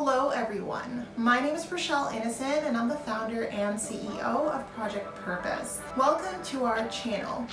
Hello everyone, my name is Rochelle Innocent and I'm the founder and CEO of Project Purpose. Welcome to our channel.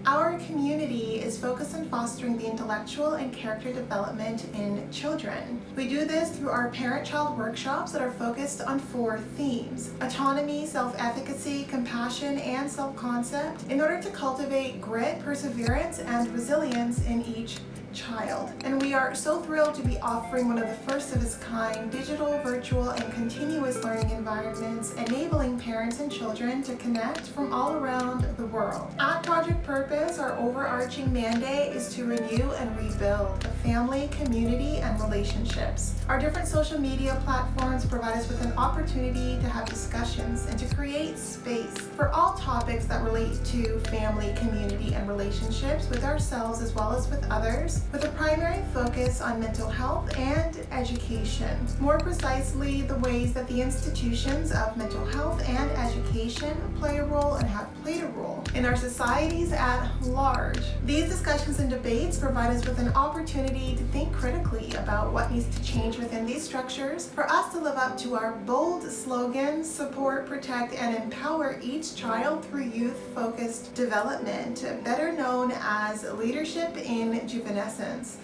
Our community is focused on fostering the intellectual and character development in children. We do this through our parent-child workshops that are focused on 4 themes: autonomy, self-efficacy, compassion, and self-concept, in order to cultivate grit, perseverance, and resilience in each child. And we are so thrilled to be offering one of the first of its kind digital, virtual, and continuous learning environments, enabling parents and children to connect from all around the world. At Project Purpose, our overarching mandate is to renew and rebuild the family, community, and relationships. Our different social media platforms provide us with an opportunity to have discussions and to create space for all topics that relate to family, community, and relationships with ourselves as well as with others, with a primary focus on mental health and education. More precisely, the ways that the institutions of mental health and education play a role and have played a role in our societies at large. These discussions and debates provide us with an opportunity to think critically about what needs to change within these structures for us to live up to our bold slogan: support, protect, and empower each child through youth-focused development, better known as leadership in juvenescence.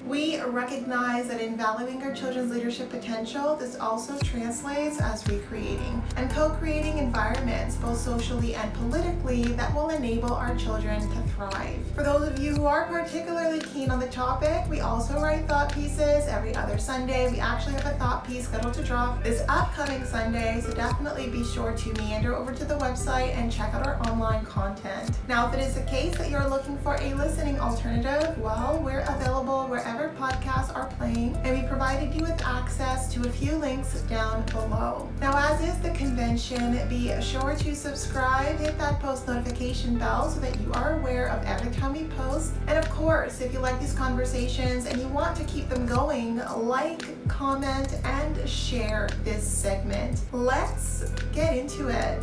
We recognize that in valuing our children's leadership potential, this also translates as recreating and co-creating environments, both socially and politically, that will enable our children to thrive. For those of you who are particularly keen on the topic, we also write thought pieces every other Sunday. We actually have a thought piece scheduled to drop this upcoming Sunday, so definitely be sure to meander over to the website and check out our online content. Now, if it is the case that you're looking for a listening alternative, well, we're available wherever podcasts are playing, and we provided you with access to a few links down below. Now, as is the convention, be sure to subscribe, hit that post notification bell so that you are aware of every time we post. And of course, if you like these conversations and you want to keep them going, like, comment, and share this segment. Let's get into it.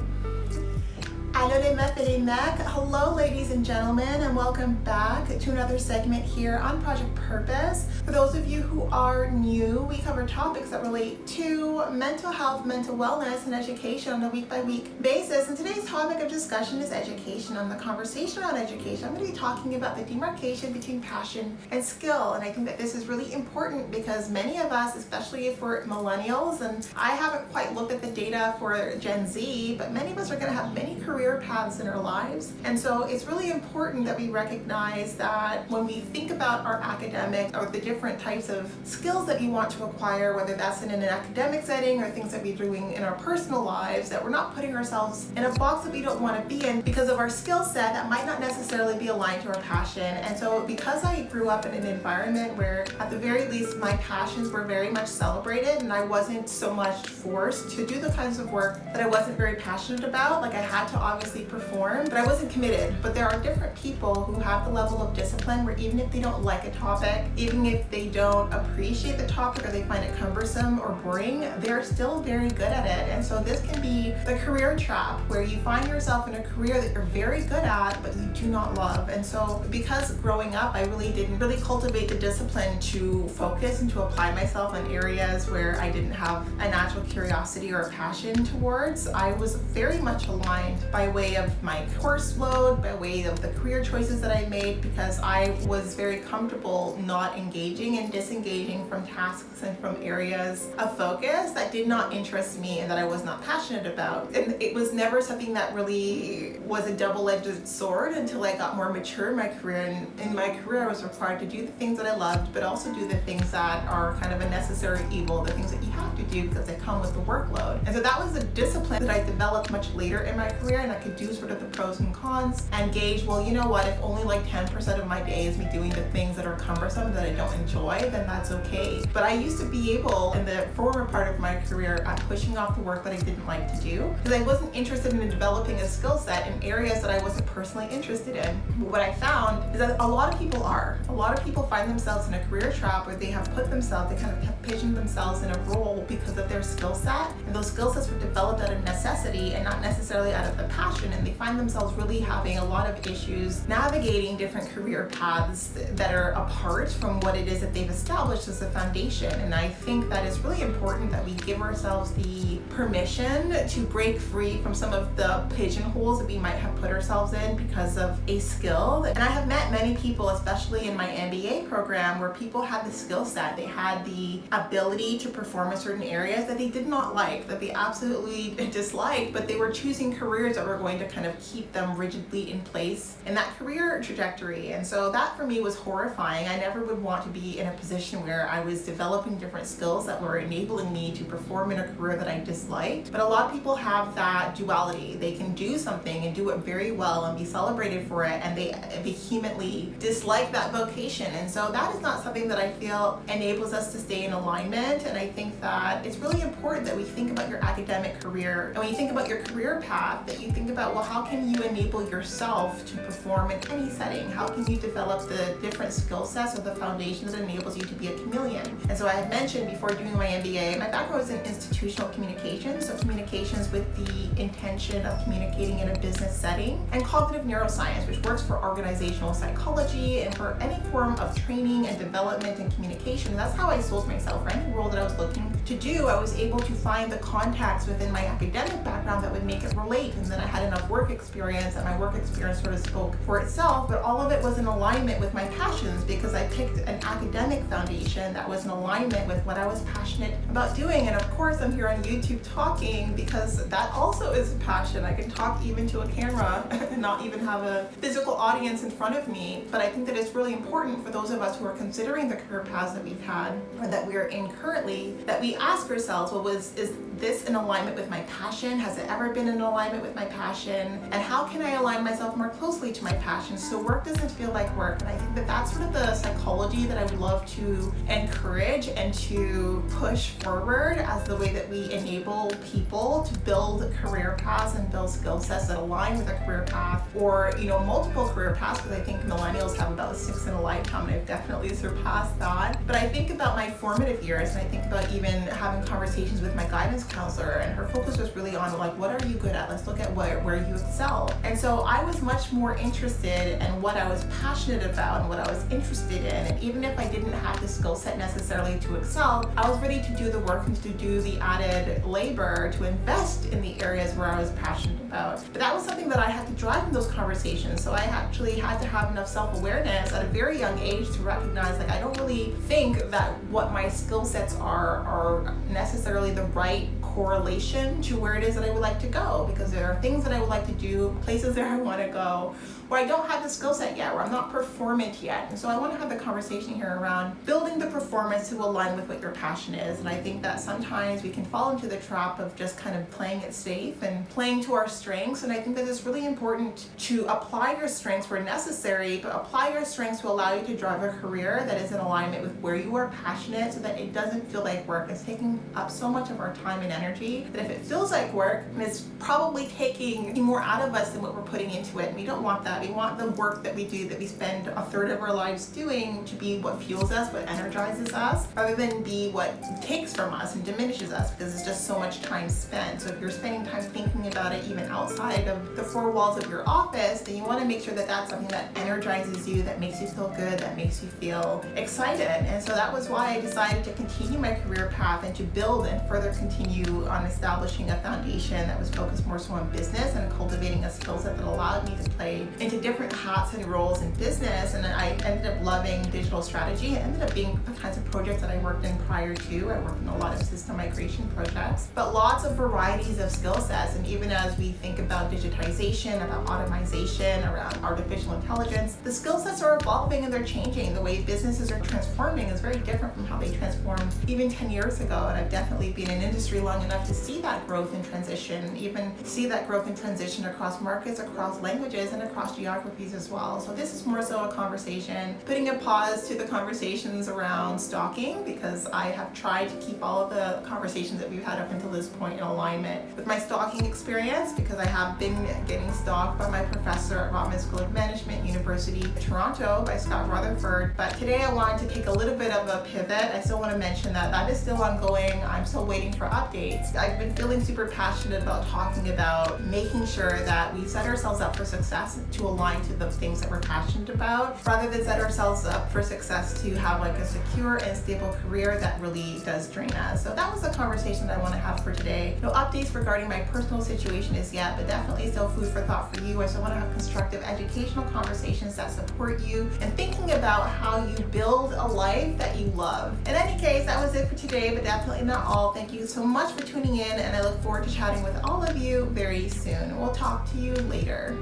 Hello ladies and gentlemen, and welcome back to another segment here on Project Purpose. For those of you who are new, we cover topics that relate to mental health, mental wellness, and education on a week-by-week basis. And today's topic of discussion is education. On the conversation around education, I'm going to be talking about the demarcation between passion and skill. And I think that this is really important because many of us, especially if we're millennials, and I haven't quite looked at the data for Gen Z, but many of us are going to have many career paths in our lives. And so it's really important that we recognize that when we think about our academic or the different types of skills that we want to acquire, whether that's in an academic setting or things that we're doing in our personal lives, that we're not putting ourselves in a box that we don't want to be in because of our skill set that might not necessarily be aligned to our passion. And so because I grew up in an environment where at the very least my passions were very much celebrated and I wasn't so much forced to do the kinds of work that I wasn't very passionate about, like I had to obviously perform, but I wasn't committed. But there are different people who have the level of discipline where even if they don't like a topic, even if they don't appreciate the topic or they find it cumbersome or boring, they're still very good at it. And so this can be the career trap where you find yourself in a career that you're very good at but you do not love. And so because growing up I didn't really cultivate the discipline to focus and to apply myself in areas where I didn't have a natural curiosity or a passion towards, I was very much aligned by way of my course load, by way of the career choices that I made, because I was very comfortable not engaging and disengaging from tasks and from areas of focus that did not interest me and that I was not passionate about. And it was never something that really was a double-edged sword until I got more mature in my career. And in my career I was required to do the things that I loved, but also do the things that are kind of a necessary evil, the things that you have to do because they come with the workload. And so that was a discipline that I developed much later in my career, and I could do sort of the pros and cons and gauge, well, you know what, if only like 10% of my day is me doing the things that are cumbersome that I don't enjoy, then that's okay. But I used to be able, in the former part of my career, at pushing off the work that I didn't like to do because I wasn't interested in developing a skill set in areas that I wasn't personally interested in. But what I found is that a lot of people find themselves in a career trap where they have kind of have pigeoned themselves in a role because of their skill set, and those skill sets were developed out of necessity and not necessarily out of the passion passion, and they find themselves really having a lot of issues navigating different career paths that are apart from what it is that they've established as a foundation. And I think that it's really important that we give ourselves the permission to break free from some of the pigeonholes that we might have put ourselves in because of a skill. And I have met many people, especially in my MBA program, where people had the skill set, they had the ability to perform in certain areas that they did not like, that they absolutely disliked, but they were choosing careers that were going to kind of keep them rigidly in place in that career trajectory. And so that for me was horrifying. I never would want to be in a position where I was developing different skills that were enabling me to perform in a career that I disliked. But a lot of people have that duality. They can do something and do it very well and be celebrated for it, and they vehemently dislike that vocation. And so that is not something that I feel enables us to stay in alignment. And I think that it's really important that we think about your academic career, and when you think about your career path, that you think about, well, how can you enable yourself to perform in any setting? How can you develop the different skill sets or the foundation that enables you to be a chameleon? And so I had mentioned before doing my MBA, my background was in institutional communications, so communications with the intention of communicating in a business setting, and cognitive neuroscience, which works for organizational psychology and for any form of training and development and communication. And that's how I sold myself. For any role that I was looking to do, I was able to find the contacts within my academic background that would make it relate. And then I had enough work experience, and my work experience sort of spoke for itself, but all of it was in alignment with my passions because I picked an academic foundation that was in alignment with what I was passionate about doing. And of course, I'm here on YouTube talking because that also is a passion. I can talk even to a camera and not even have a physical audience in front of me. But I think that it's really important for those of us who are considering the career paths that we've had or that we're in currently, that we ask ourselves, well, is this in alignment with my passion? Has it ever been in alignment with my passion? And how can I align myself more closely to my passion so work doesn't feel like work? And I think that that's sort of the psychology that I would love to encourage and to push forward as the way that we enable people to build career paths and build skill sets that align with a career path, or multiple career paths, because I think millennials have about 6 in a lifetime, and I've definitely surpassed that. But I think about my formative years, and I think about even having conversations with my guidance counselor, and her focus was really on what are you good at? Let's look at where you excel. And so I was much more interested in what I was passionate about and what I was interested in. And even if I didn't have the skill set necessarily to excel, I was ready to do the work and to do the added labor to invest in the areas where I was passionate about. But that was something that I had to drive in those conversations. So I actually had to have enough self-awareness at a very young age to recognize I don't really think that what my skill sets are necessarily the right correlation to where it is that I would like to go, because there are things that I would like to do, places that I want to go, where I don't have the skill set yet, where I'm not performant yet. And so I want to have the conversation here around building the performance to align with what your passion is. And I think that sometimes we can fall into the trap of just kind of playing it safe and playing to our strengths. And I think that it's really important to apply your strengths where necessary, but apply your strengths to allow you to drive a career that is in alignment with where you are passionate, so that it doesn't feel like work. It's taking up so much of our time and energy that if it feels like work, it's probably taking more out of us than what we're putting into it. And we don't want that. We want the work that we do, that we spend a third of our lives doing, to be what fuels us, what energizes us, rather than be what takes from us and diminishes us, because it's just so much time spent. So if you're spending time thinking about it even outside of the 4 walls of your office, then you want to make sure that that's something that energizes you, that makes you feel good, that makes you feel excited. And so that was why I decided to continue my career path and to build and further continue on establishing a foundation that was focused more so on business and cultivating a skill set that allowed me to play into different hats and roles in business. And I ended up loving digital strategy. It ended up being the kinds of projects that I worked in prior to. I worked in a lot of system migration projects, but lots of varieties of skill sets. And even as we think about digitization, about automation, around artificial intelligence, the skill sets are evolving and they're changing. The way businesses are transforming is very different from how they transformed even 10 years ago. And I've definitely been in industry long enough to see that growth and transition, even see that growth and transition across markets, across languages, and across geographies as well. So this is more so a conversation, putting a pause to the conversations around stalking, because I have tried to keep all of the conversations that we've had up until this point in alignment with my stalking experience, because I have been getting stalked by my professor at Rotman School of Management, University of Toronto, by Scott Rutherford. But today I wanted to take a little bit of a pivot. I still want to mention that that is still ongoing. I'm still waiting for updates. create. I've been feeling super passionate about talking about making sure that we set ourselves up for success to align to the things that we're passionate about, rather than set ourselves up for success to have like a secure and stable career that really does drain us. So that was the conversation that I want to have for today. No updates regarding my personal situation as yet, but definitely still food for thought for you. I still want to have constructive educational conversations that support you and thinking about how you build a life that you love. In any case, that was it for today, but definitely not all. Thank you so much for tuning in, and I look forward to chatting with all of you very soon. We'll talk to you later.